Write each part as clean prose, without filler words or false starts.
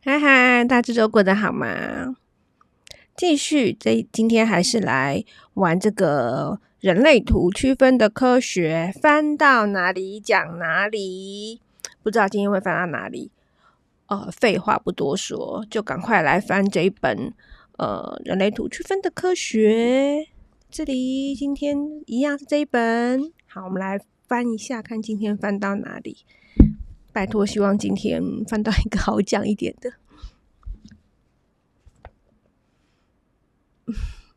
嗨嗨，大家这周过得好吗？继续，今天还是来玩这个人类图区分的科学，翻到哪里讲哪里。不知道今天会翻到哪里？废话不多说，就赶快来翻这一本人类图区分的科学。这里今天一样是这一本。好，我们来翻一下，看今天翻到哪里。拜托，希望今天翻到一个好讲一点的。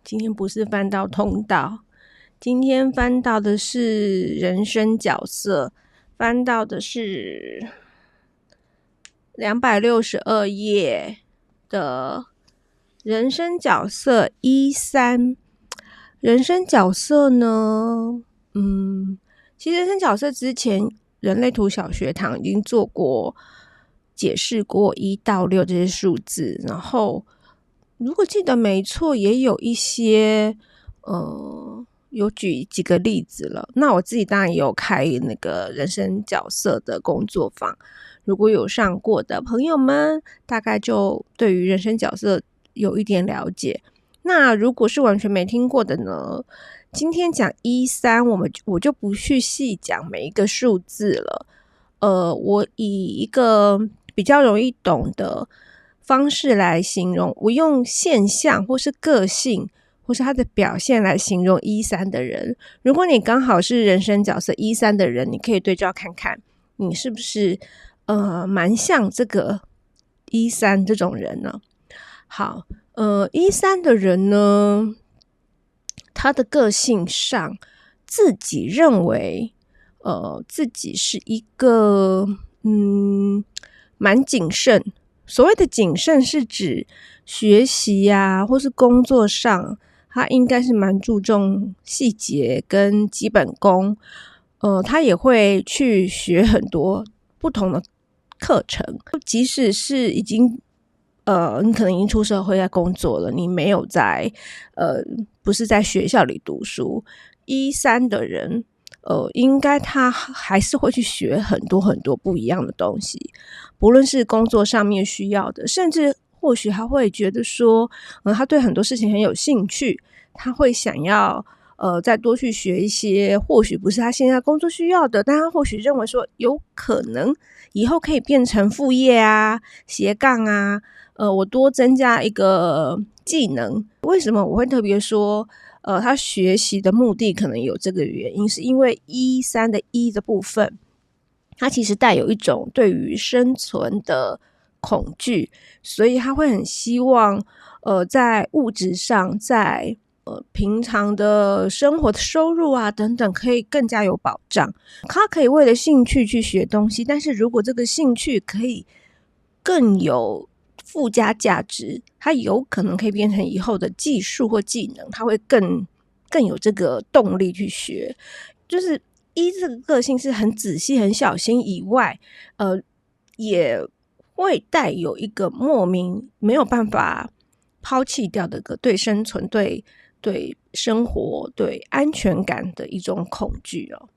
今天不是翻到通道，今天翻到的是人生角色，翻到的是262页的人生角色1-3。人生角色呢，其实人生角色之前人类图小学堂已经做过解释过1到6这些数字，然后如果记得没错，也有一些有举几个例子了。那我自己当然也有开那个人生角色的工作坊，如果有上过的朋友们，大概就对于人生角色有一点了解。那如果是完全没听过的呢，今天讲1-3，我就不去细讲每一个数字了。我以一个比较容易懂的方式来形容，我用现象或是个性或是他的表现来形容1-3的人。如果你刚好是人生角色1-3的人，你可以对照看看你是不是蛮像这个1-3这种人呢。好，1-3的人呢，他的个性上自己认为自己是一个蛮谨慎。所谓的谨慎是指学习啊或是工作上，他应该是蛮注重细节跟基本功。他也会去学很多不同的课程，即使是已经你可能已经出社会在工作了，你没有在不是在学校里读书，1-3的人应该他还是会去学很多很多不一样的东西，不论是工作上面需要的，甚至或许他会觉得说他对很多事情很有兴趣，他会想要再多去学一些或许不是他现在工作需要的，但他或许认为说有可能以后可以变成副业啊、斜杠啊，我多增加一个技能。为什么我会特别说他学习的目的可能有这个原因，是因为1-3的1的部分，它其实带有一种对于生存的恐惧，所以他会很希望在物质上，在平常的生活的收入啊等等可以更加有保障。他可以为了兴趣去学东西，但是如果这个兴趣可以更有附加价值，它有可能可以变成以后的技术或技能，它会更有这个动力去学。就是这个个性是很仔细很小心以外，也会带有一个莫名没有办法抛弃掉的个对生存、对生活、对安全感的一种恐惧哦。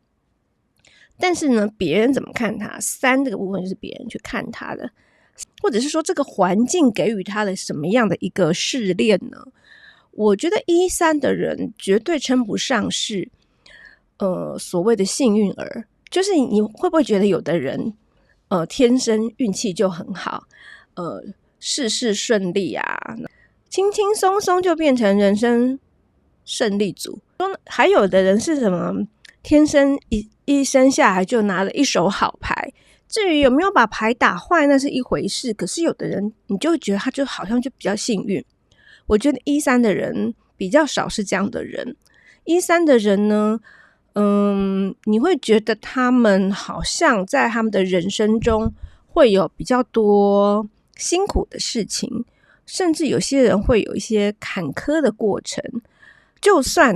但是呢，别人怎么看他？3这个部分就是别人去看他的，或者是说这个环境给予他的什么样的一个试炼呢？我觉得1-3的人绝对称不上是所谓的幸运儿。就是你会不会觉得有的人天生运气就很好，事事顺利啊，轻轻松松就变成人生胜利组。还有的人是什么天生一生下来就拿了一手好牌，至于有没有把牌打坏那是一回事，可是有的人你就会觉得他就好像就比较幸运。我觉得1-3的人比较少是这样的人。1-3的人呢，你会觉得他们好像在他们的人生中会有比较多辛苦的事情，甚至有些人会有一些坎坷的过程。就算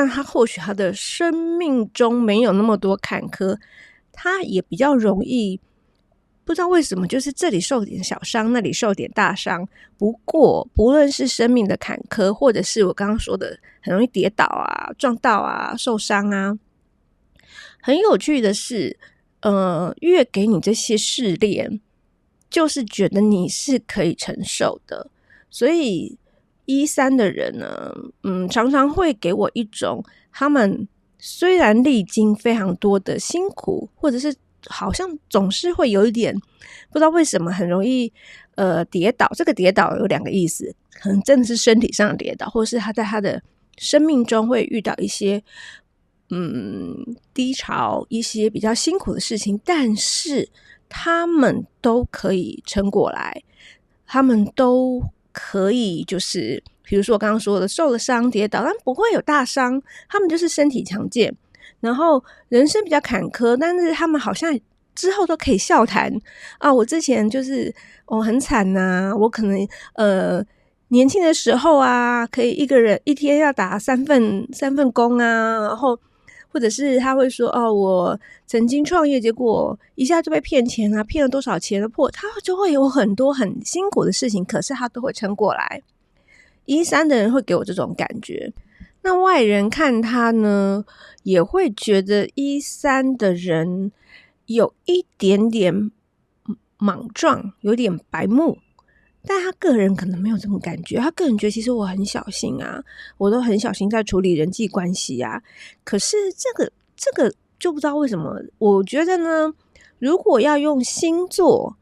他或许他的生命中没有那么多坎坷，他也比较容易不知道为什么就是这里受点小伤，那里受点大伤。不过不论是生命的坎坷，或者是我刚刚说的很容易跌倒啊、撞到啊、受伤啊，很有趣的是越给你这些试炼，就是觉得你是可以承受的。所以13的人呢，常常会给我一种他们虽然历经非常多的辛苦，或者是好像总是会有一点不知道为什么很容易跌倒。这个跌倒有2个意思，可能真的是身体上的跌倒，或是他在他的生命中会遇到一些低潮，一些比较辛苦的事情，但是他们都可以撑过来，他们都可以就是比如说我刚刚说的受了伤跌倒，但不会有大伤，他们就是身体强健，然后人生比较坎坷，但是他们好像之后都可以笑谈啊，我之前就是很惨啊，我可能年轻的时候啊，可以一个人一天要打三份工啊，然后或者是他会说我曾经创业，结果一下就被骗钱啊，骗了多少钱的破，他就会有很多很辛苦的事情，可是他都会撑过来。13的人会给我这种感觉，那外人看他呢，也会觉得13的人有一点点莽撞，有点白目，但他个人可能没有这种感觉，他个人觉得其实我很小心啊，我都很小心在处理人际关系啊。可是这个就不知道为什么，我觉得呢，如果要用星座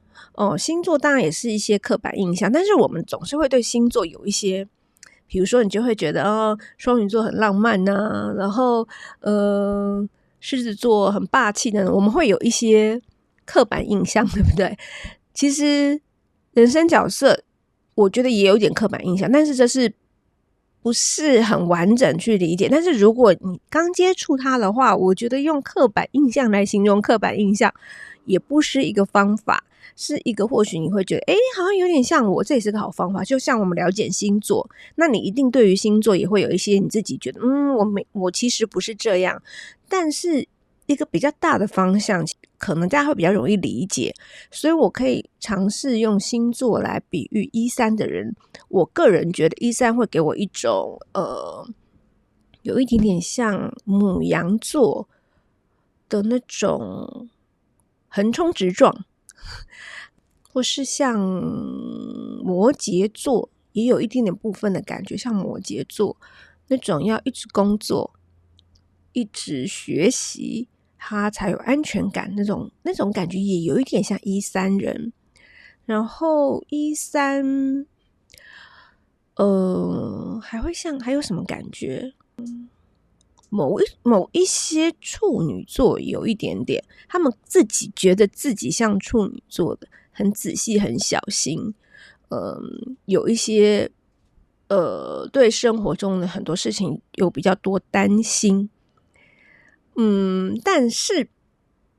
星座当然也是一些刻板印象，但是我们总是会对星座有一些，比如说你就会觉得双鱼座很浪漫啊，然后狮子座很霸气的，我们会有一些刻板印象，对不对？其实人生角色我觉得也有点刻板印象，但是这是不是很完整去理解。但是如果你刚接触它的话，我觉得用刻板印象来形容刻板印象也不是一个方法，是一个或许你会觉得好像有点像我，这也是个好方法。就像我们了解星座，那你一定对于星座也会有一些你自己觉得我其实不是这样，但是一个比较大的方向可能大家会比较容易理解，所以我可以尝试用星座来比喻13的人。我个人觉得13会给我一种有一点点像牡羊座的那种横冲直撞，或是像摩羯座也有一点点部分的感觉，像摩羯座那种要一直工作一直学习他才有安全感，那种感觉也有一点像13人。然后13还有什么感觉？某一些处女座有一点点，他们自己觉得自己像处女座的，很仔细很小心，有一些对生活中的很多事情有比较多担心，但是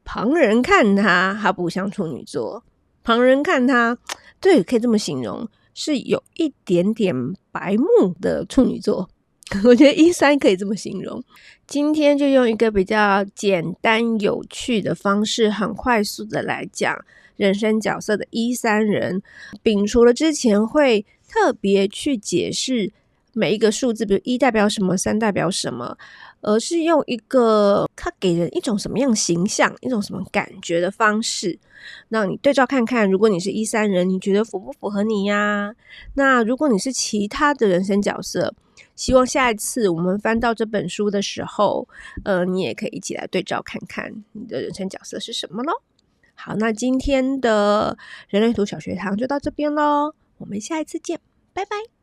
旁人看他不像处女座，旁人看他，对，可以这么形容，是有一点点白目的处女座。我觉得13可以这么形容。今天就用一个比较简单有趣的方式，很快速的来讲人生角色的13人，摒除了之前会特别去解释每一个数字，比如1代表什么，3代表什么，而是用一个它给人一种什么样形象，一种什么感觉的方式，让你对照看看，如果你是13人，你觉得符不符合你呀？那如果你是其他的人生角色，希望下一次我们翻到这本书的时候，你也可以一起来对照看看你的人生角色是什么咯。好，那今天的人类图小学堂就到这边咯，我们下一次见，拜拜。